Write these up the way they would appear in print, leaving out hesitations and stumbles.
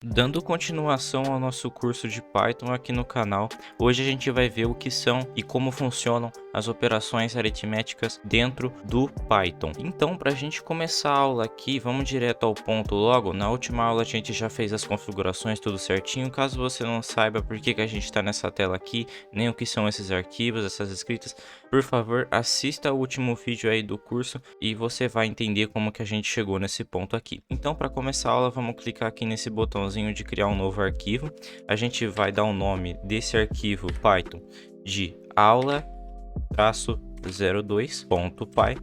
Dando continuação ao nosso curso de Python aqui no canal, hoje a gente vai ver o que são e como funcionam as operações aritméticas dentro do Python. Então, para a gente começar a aula aqui, vamos direto ao ponto logo. Na última aula a gente já fez as configurações tudo certinho. Caso você não saiba por que a gente está nessa tela aqui, nem o que são esses arquivos, essas escritas, por favor, assista o último vídeo aí do curso e você vai entender como que a gente chegou nesse ponto aqui. Então, para começar a aula, vamos clicar aqui nesse botãozinho de criar um novo arquivo. A gente vai dar o nome desse arquivo Python de aula-02.py.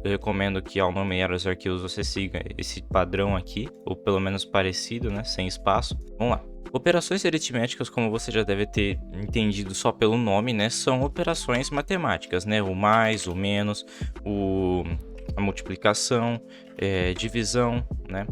Eu recomendo que ao nomear os arquivos você siga esse padrão aqui, ou pelo menos parecido, né, sem espaço. Vamos lá. Operações aritméticas, como você já deve ter entendido só pelo nome, né, são operações matemáticas, né, o mais, o menos, a multiplicação, divisão, né.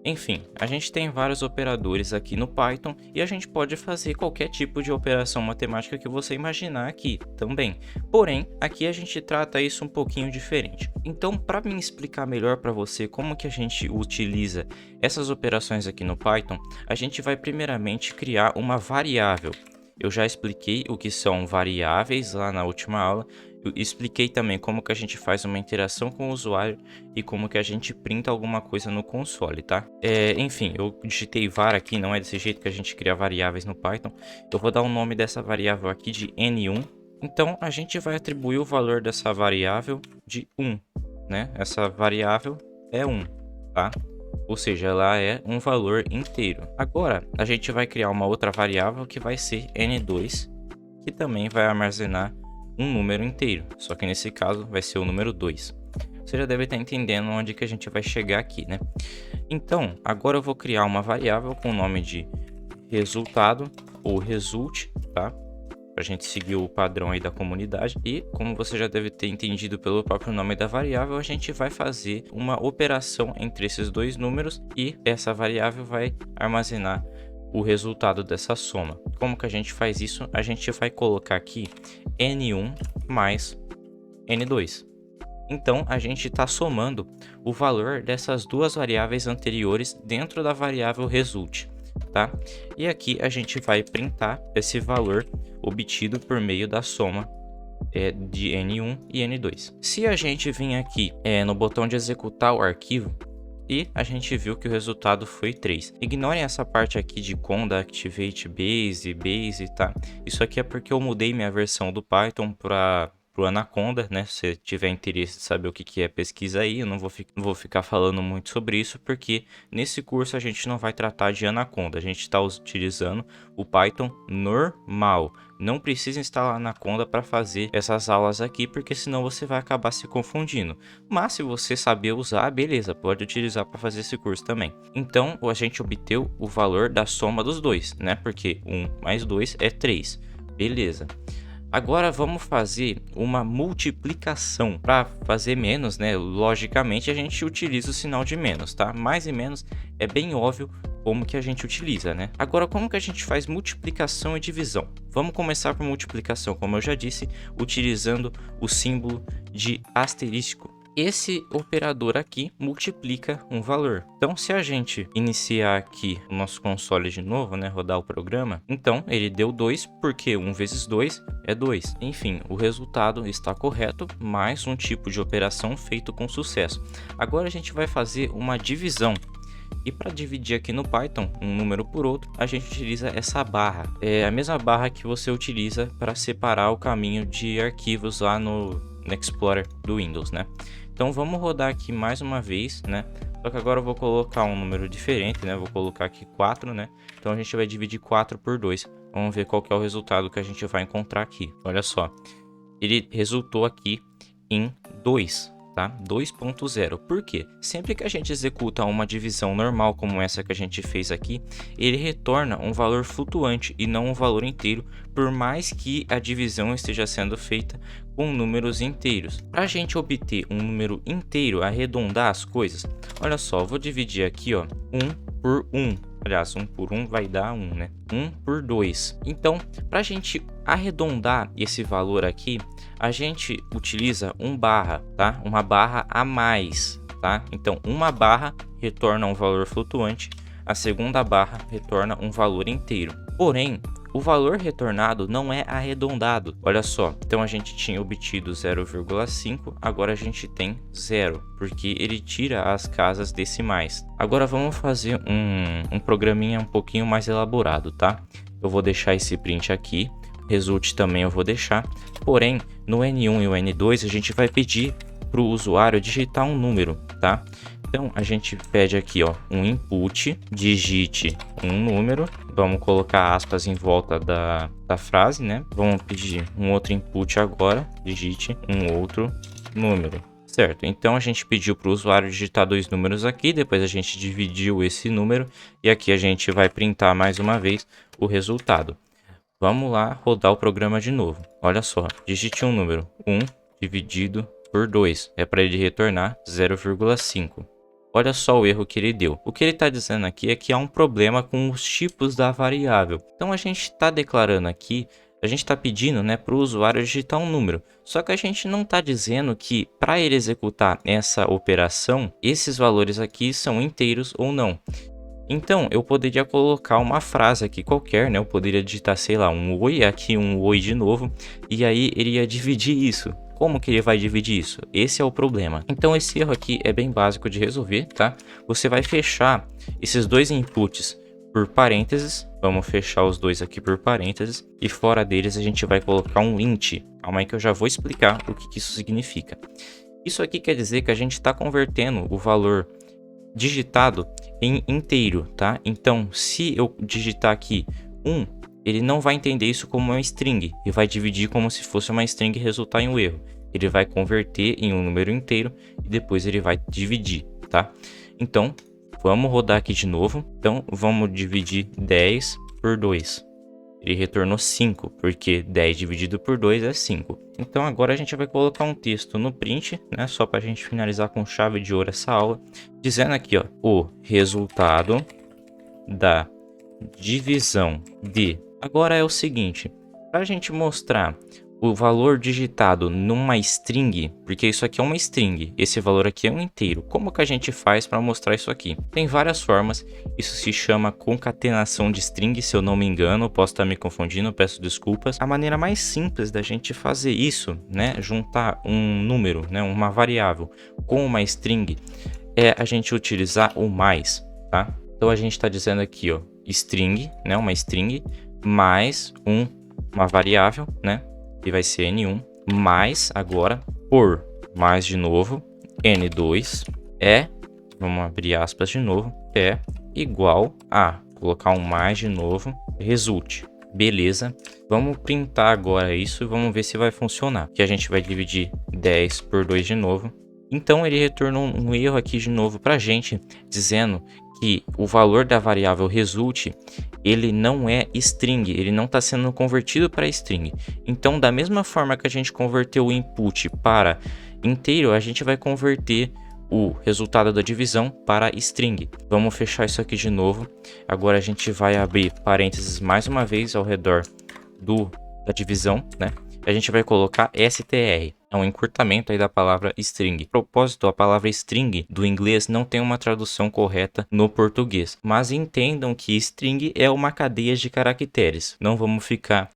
Enfim, a gente tem vários operadores aqui no Python e a gente pode fazer qualquer tipo de operação matemática que você imaginar aqui também. Porém, aqui a gente trata isso um pouquinho diferente. Então, para me explicar melhor para você como que a gente utiliza essas operações aqui no Python, a gente vai primeiramente criar uma variável. Eu já expliquei o que são variáveis lá na última aula. Eu expliquei também como que a gente faz uma interação com o usuário e como que a gente printa alguma coisa no console, tá? Enfim, eu digitei var aqui, não é desse jeito que a gente cria variáveis no Python. Eu vou dar o nome dessa variável aqui de n1. Então, a gente vai atribuir o valor dessa variável de 1, né? Essa variável é 1, tá? Ou seja, ela é um valor inteiro. Agora, a gente vai criar uma outra variável que vai ser n2, que também vai armazenar um número inteiro, só que nesse caso vai ser o número 2. Você já deve estar entendendo onde que a gente vai chegar aqui, né? Então, agora eu vou criar uma variável com o nome de resultado ou result, tá? Pra gente seguir o padrão aí da comunidade. E, como você já deve ter entendido pelo próprio nome da variável, a gente vai fazer uma operação entre esses dois números e essa variável vai armazenar o resultado dessa soma. Como que a gente faz isso? A gente vai colocar aqui n1 mais n2. Então, a gente está somando o valor dessas duas variáveis anteriores dentro da variável result, tá? E aqui a gente vai printar esse valor obtido por meio da soma de n1 e n2. Se a gente vir aqui no botão de executar o arquivo, e a gente viu que o resultado foi 3. Ignorem essa parte aqui de conda, activate base, tá? Isso aqui é porque eu mudei minha versão do Python para o Anaconda, né? Se tiver interesse de saber o que é, pesquisa aí. Eu não vou ficar falando muito sobre isso, porque nesse curso a gente não vai tratar de Anaconda. A gente está utilizando o Python normal. Não precisa instalar Anaconda para fazer essas aulas aqui, porque senão você vai acabar se confundindo. Mas se você saber usar, beleza, pode utilizar para fazer esse curso também. Então, a gente obteve o valor da soma dos dois, né? Porque 1 mais 2 é 3. Beleza. Agora vamos fazer uma multiplicação. Para fazer menos, né? Logicamente a gente utiliza o sinal de menos, tá? Mais e menos é bem óbvio como que a gente utiliza, né? Agora, como que a gente faz multiplicação e divisão? Vamos começar por multiplicação, como eu já disse, utilizando o símbolo de asterisco. Esse operador aqui multiplica um valor. Então, se a gente iniciar aqui o nosso console de novo, né, rodar o programa, então ele deu 2, porque 1 vezes 2 é 2. Enfim, o resultado está correto, mais um tipo de operação feito com sucesso. Agora a gente vai fazer uma divisão. E para dividir aqui no Python um número por outro, a gente utiliza essa barra. É a mesma barra que você utiliza para separar o caminho de arquivos lá no Explorer do Windows, né? Então vamos rodar aqui mais uma vez, né? Só que agora eu vou colocar um número diferente, né? Vou colocar aqui 4, né? Então a gente vai dividir 4 por 2. Vamos ver qual que é o resultado que a gente vai encontrar aqui. Olha só, ele resultou aqui em 2. Tá? 2.0. Por quê? Sempre que a gente executa uma divisão normal como essa que a gente fez aqui, ele retorna um valor flutuante e não um valor inteiro, por mais que a divisão esteja sendo feita com números inteiros. Para a gente obter um número inteiro, arredondar as coisas, olha só, eu vou dividir aqui, ó, 1 por 1. Aliás, 1 por 1 vai dar 1, né? 1 por 2. Então, para a gente arredondar esse valor aqui, a gente utiliza um barra, tá? Uma barra a mais, tá? Então, uma barra retorna um valor flutuante, a segunda barra retorna um valor inteiro. Porém, o valor retornado não é arredondado. Olha só, então a gente tinha obtido 0,5, agora a gente tem 0, porque ele tira as casas decimais. Agora vamos fazer um programinha um pouquinho mais elaborado, tá? Eu vou deixar esse print aqui, result também eu vou deixar, porém no N1 e o N2 a gente vai pedir para o usuário digitar um número, tá? Então a gente pede aqui, ó, um input, digite um número, vamos colocar aspas em volta da frase, né? Vamos pedir um outro input agora, digite um outro número, certo? Então a gente pediu para o usuário digitar 2 números aqui, depois a gente dividiu esse número e aqui a gente vai printar mais uma vez o resultado. Vamos lá rodar o programa de novo. Olha só, digite um número, 1 dividido por 2, é para ele retornar 0,5. Olha só o erro que ele deu. O que ele está dizendo aqui é que há um problema com os tipos da variável. Então a gente está declarando aqui, a gente está pedindo, né, para o usuário digitar um número. Só que a gente não está dizendo que para ele executar essa operação, esses valores aqui são inteiros ou não. Então eu poderia colocar uma frase aqui qualquer, né? Eu poderia digitar, sei lá, um oi, aqui um oi de novo, e aí ele ia dividir isso. Como que ele vai dividir isso? Esse é o problema. Então esse erro aqui é bem básico de resolver, tá? Você vai fechar esses dois inputs por parênteses. Vamos fechar os dois aqui por parênteses. E fora deles a gente vai colocar um int. Calma aí que eu já vou explicar o que isso significa. Isso aqui quer dizer que a gente está convertendo o valor digitado em inteiro, tá? Então se eu digitar aqui 1, ele não vai entender isso como uma string e vai dividir como se fosse uma string e resultar em um erro. Ele vai converter em um número inteiro e depois ele vai dividir, tá? Então, vamos rodar aqui de novo. Então, vamos dividir 10 por 2. Ele retornou 5, porque 10 dividido por 2 é 5. Então, agora a gente vai colocar um texto no print, né? Só para a gente finalizar com chave de ouro essa aula. Dizendo aqui, ó, o resultado da divisão de... Agora é o seguinte, para a gente mostrar o valor digitado numa string, porque isso aqui é uma string, esse valor aqui é um inteiro. Como que a gente faz para mostrar isso aqui? Tem várias formas, isso se chama concatenação de string, se eu não me engano, posso estar me confundindo, peço desculpas. A maneira mais simples da gente fazer isso, né, juntar um número, né, uma variável com uma string, é a gente utilizar o mais, tá? Então a gente está dizendo aqui, ó, string, né, uma string, mais uma variável, né, que vai ser N1, mais agora por, mais de novo, N2 é, vamos abrir aspas de novo, é igual a, colocar um mais de novo, result. Beleza, vamos printar agora isso e vamos ver se vai funcionar. Que a gente vai dividir 10 por 2 de novo. Então ele retornou um erro aqui de novo para a gente, dizendo que o valor da variável result, ele não é string, ele não está sendo convertido para string. Então, da mesma forma que a gente converteu o input para inteiro, a gente vai converter o resultado da divisão para string. Vamos fechar isso aqui de novo. Agora a gente vai abrir parênteses mais uma vez ao redor da divisão, né? A gente vai colocar str, é um encurtamento aí da palavra string. A propósito, a palavra string do inglês não tem uma tradução correta no português, mas entendam que string é uma cadeia de caracteres. Não vamos ficar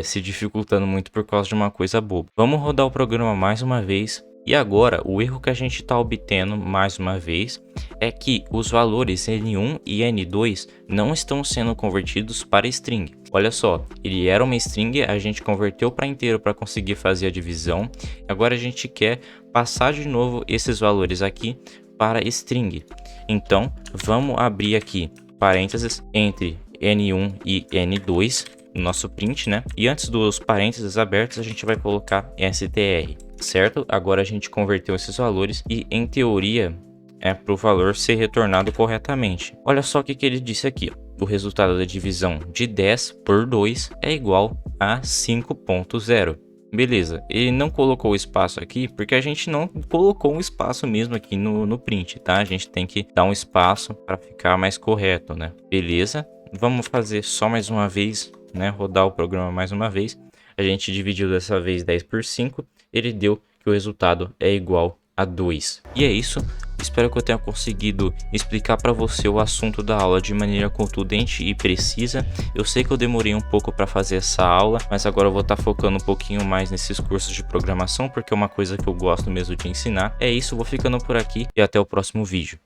se dificultando muito por causa de uma coisa boba. Vamos rodar o programa mais uma vez. E agora, o erro que a gente está obtendo, mais uma vez, é que os valores N1 e N2 não estão sendo convertidos para string. Olha só, ele era uma string, a gente converteu para inteiro para conseguir fazer a divisão. Agora a gente quer passar de novo esses valores aqui para string. Então, vamos abrir aqui parênteses entre N1 e N2, no nosso print, né? E antes dos parênteses abertos, a gente vai colocar str. Certo? Agora a gente converteu esses valores e, em teoria, é para o valor ser retornado corretamente. Olha só o que ele disse aqui. Ó. O resultado da divisão de 10 por 2 é igual a 5.0. Beleza, ele não colocou o espaço aqui porque a gente não colocou um espaço mesmo aqui no print, tá? A gente tem que dar um espaço para ficar mais correto, né? Beleza, vamos fazer só mais uma vez, né? Rodar o programa mais uma vez. A gente dividiu dessa vez 10 por 5. Ele deu que o resultado é igual a 2. E é isso. Espero que eu tenha conseguido explicar para você o assunto da aula de maneira contundente e precisa. Eu sei que eu demorei um pouco para fazer essa aula, mas agora eu vou estar focando um pouquinho mais nesses cursos de programação, porque é uma coisa que eu gosto mesmo de ensinar. É isso, vou ficando por aqui e até o próximo vídeo.